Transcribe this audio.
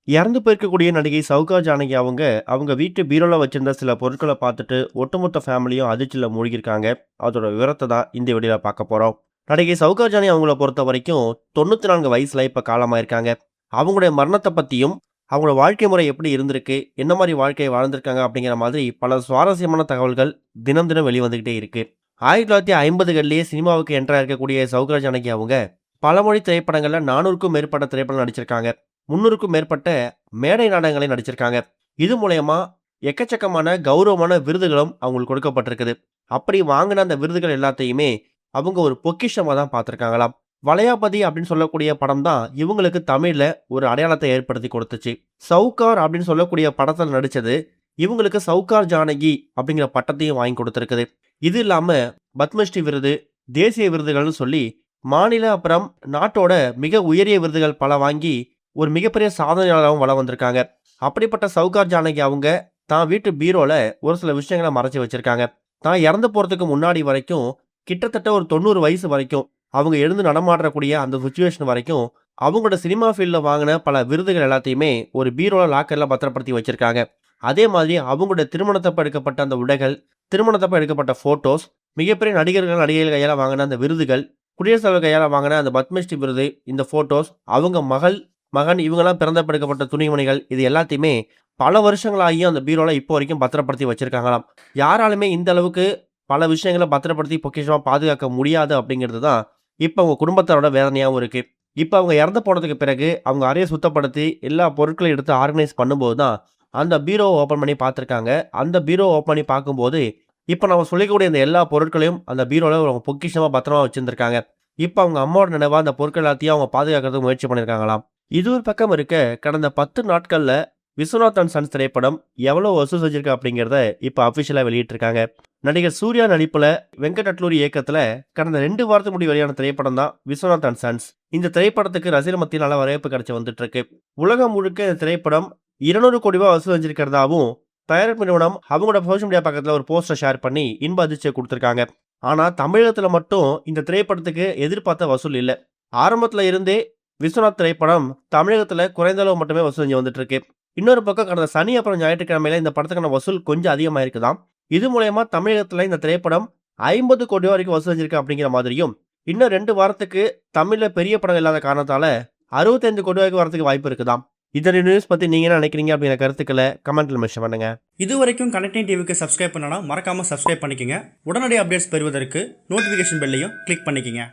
இறந்து போயிருக்கக்கூடிய நடிகை சௌகா ஜானகி அவங்க, அவங்க வீட்டு பீரோல வச்சிருந்த சில பொருட்கள பார்த்துட்டு, ஒட்டுமொத்த ஃபேமிலியும் அதிர்ச்சியில மூழ்கியிருக்காங்க. அதோட விவரத்த தான் இந்த வீடியோல பார்க்க போறோம். நடிகை சௌகா ஜானகி அவங்கள பொறுத்தவரைக்கும் 94 வயசுல இப்ப காலமாயிருக்காங்க. அவங்களுடைய மரணத்த பத்தியும், அவங்களோட வாழ்க்கை முறை எப்படி இருந்திருக்கு, என்ன மாரி வாழ்க்கை வாழ்ந்திருக்காங்க அப்படிங்கிற மாதிரி பல சுவாரஸ்யமான தகவல்கள் தினம் தினம் வெளிவந்துகிட்டே இருக்கு. 1950கள்லயே சினிமாவுக்கு என்ட்ரா இருக்கக்கூடிய சௌகா ஜானகி அவங்க, பலமொழி திரைப்படங்கள்ல 400க்கும் மேற்பட்ட திரைப்படம் நடிச்சிருக்காங்க. 300க்கும் மேற்பட்ட மேடை நாடகங்களை நடிச்சிருக்காங்க. இது மூலியமா எக்கச்சக்கமான கௌரவமான விருதுகளும் அவங்களுக்கு கொடுக்கப்பட்டிருக்குது. அப்படி வாங்கின அந்த விருதுகள் எல்லாத்தையுமே அவங்க ஒரு பொக்கிஷமா தான் பார்த்துருக்காங்களாம். வளையாபதி அப்படின்னு சொல்லக்கூடிய படம் தான் இவங்களுக்கு தமிழ்ல ஒரு அடையாளத்தை ஏற்படுத்தி கொடுத்துச்சு. சவுகார் அப்படின்னு சொல்லக்கூடிய படத்தில் நடிச்சது இவங்களுக்கு சவுகார் ஜானகி அப்படிங்கிற பட்டத்தையும் வாங்கி கொடுத்துருக்குது. இது இல்லாம பத்மஸ்ரீ விருது, தேசிய விருதுகள்னு சொல்லி மாநில அப்புறம் நாட்டோட மிக உயரிய விருதுகள் பல வாங்கி ஒரு மிகப்பெரிய சாதனையாளராகவும் வலம் வந்திருக்காங்க. அப்படிப்பட்ட சவுகார் ஜானகி அவங்க தான் வீட்டு பீரோல ஒரு சில விஷயங்கள மறைச்சு வச்சிருக்காங்க. தான் இறந்து போறதுக்கு முன்னாடி வரைக்கும் கிட்டத்தட்ட ஒரு 90 வயசு வரைக்கும் அவங்க எழுந்து நடமாடக்கூடிய அந்த சிச்சுவேஷன் வரைக்கும் அவங்களோட சினிமா ஃபீல்ட்ல வாங்கின பல விருதுகள் எல்லாத்தையுமே ஒரு பீரோல லாக்கர்ல பத்திரப்படுத்தி வச்சிருக்காங்க. அதே மாதிரி அவங்களுடைய திருமணத்தப்ப எடுக்கப்பட்ட அந்த உடைகள், திருமணத்தப்ப எடுக்கப்பட்ட போட்டோஸ், மிகப்பெரிய நடிகர்கள் நடிகைகள் கையால வாங்கின அந்த விருதுகள், குடியரசுத் தலைவர் கையால வாங்கின அந்த பத்மஸ்ரீ விருது, இந்த போட்டோஸ், அவங்க மகன் இவங்கலாம் பிறந்தப்ப எடுக்கப்பட்ட துணிமணிகள், இது எல்லாத்தையுமே பல வருஷங்களாகியும் அந்த பீரோல இப்போ வரைக்கும் பத்திரப்படுத்தி வச்சிருக்காங்களாம். யாராலுமே இந்த அளவுக்கு பல விஷயங்கள பத்திரப்படுத்தி பொக்கிஷமா பாதுகாக்க முடியாது அப்படிங்கிறது தான் இப்ப அவங்க குடும்பத்தாரோட வேதனையாவும் இருக்கு. இப்ப அவங்க இறந்து போனதுக்கு பிறகு அவங்க அறைய சுத்தப்படுத்தி எல்லா பொருட்களையும் எடுத்து ஆர்கனைஸ் பண்ணும்போது தான் அந்த பீரோவ ஓப்பன் பண்ணி பார்த்துருக்காங்க. அந்த பீரோவ ஓப்பன் பண்ணி பார்க்கும்போது, இப்ப நம்ம சொல்லிக்கக்கூடிய இந்த எல்லா பொருட்களையும் அந்த பீரோல அவங்க பொக்கிஷமா பத்திரமா வச்சிருந்திருக்காங்க. இப்ப அவங்க அம்மாவோட நினைவா அந்த பொருட்கள் எல்லாத்தையும் அவங்க பாதுகாக்கிறதுக்கு முயற்சி பண்ணியிருக்காங்களாம். இது ஒரு பக்கம் இருக்க, கடந்த 10 நாட்கள்ல விஸ்வநாத் அண்ட் சன்ஸ் திரைப்படம் எவ்வளவு வசூல் செஞ்சிருக்கு அப்படிங்கிறத இப்ப அபிஷியலா வெளியிட்டிருக்காங்க. நடிகர் சூர்யா நடிப்புல வெங்கட் அட்லூரி இயக்கத்துல கடந்த 2 வாரத்துக்கு முன்னாடி வெளியான திரைப்படம் தான் விஸ்வநாத் அண்ட் சன்ஸ். இந்த திரைப்படத்துக்கு ரசிகர் மத்தியில் நல்ல வரவேற்பு கிடைச்சு வந்துட்டு இருக்கு. உலகம் முழுக்க இந்த திரைப்படம் 200 கோடி ரூபாய் வசூல் செஞ்சிருக்கிறதாவும் தயாரிப்பு நிறுவனம் அவங்களோட சோஷியல் மீடியா பக்கத்துல ஒரு போஸ்டர் ஷேர் பண்ணி இன்ப அதிர்ச்சியை கொடுத்திருக்காங்க. ஆனா தமிழகத்துல மட்டும் இந்த திரைப்படத்துக்கு எதிர்பார்த்த வசூல் இல்ல. ஆரம்பத்துல இருந்தே விஸ்வநாத் திரைப்படம் தமிழகத்துல குறைந்த அளவு மட்டுமே வசூல் செஞ்சு வந்துட்டு இருக்கு. இன்னொரு பக்கம் கடந்த சனி அப்புறம் ஞாயிற்றுக்கிழமையில இந்த படத்துக்கான வசூல் கொஞ்சம் அதிகமாயிருக்குதாம். இது மூலயமா தமிழகத்துல இந்த திரைப்படம் 50 கோடி வரைக்கும் வசூல் செஞ்சிருக்கு அப்படிங்கிற மாதிரியும், இன்னும் 2 வாரத்துக்கு தமிழ்ல பெரிய படம் இல்லாத காரணத்தால 65 கோடி வரைக்கும் வரதுக்கு வாய்ப்பு இருக்குதாம். இந்த நியூஸ் பத்தி நீங்க என்ன நினைக்கிறீங்க அப்படிங்கிற கருத்துக்களை கமெண்ட்ல மென்ஷன் பண்ணுங்க. இது வரைக்கும் கனெக்டிங் டிவிக்கு சப்ஸ்கிரைப் பண்ணனா மறக்காம சப்ஸ்கிரைப் பண்ணிக்கங்க. உடனடி அப்டேட்ஸ் பெறுவதற்கு நோட்டிபிகேஷன் பெல்லையும் கிளிக் பண்ணிக்கங்க.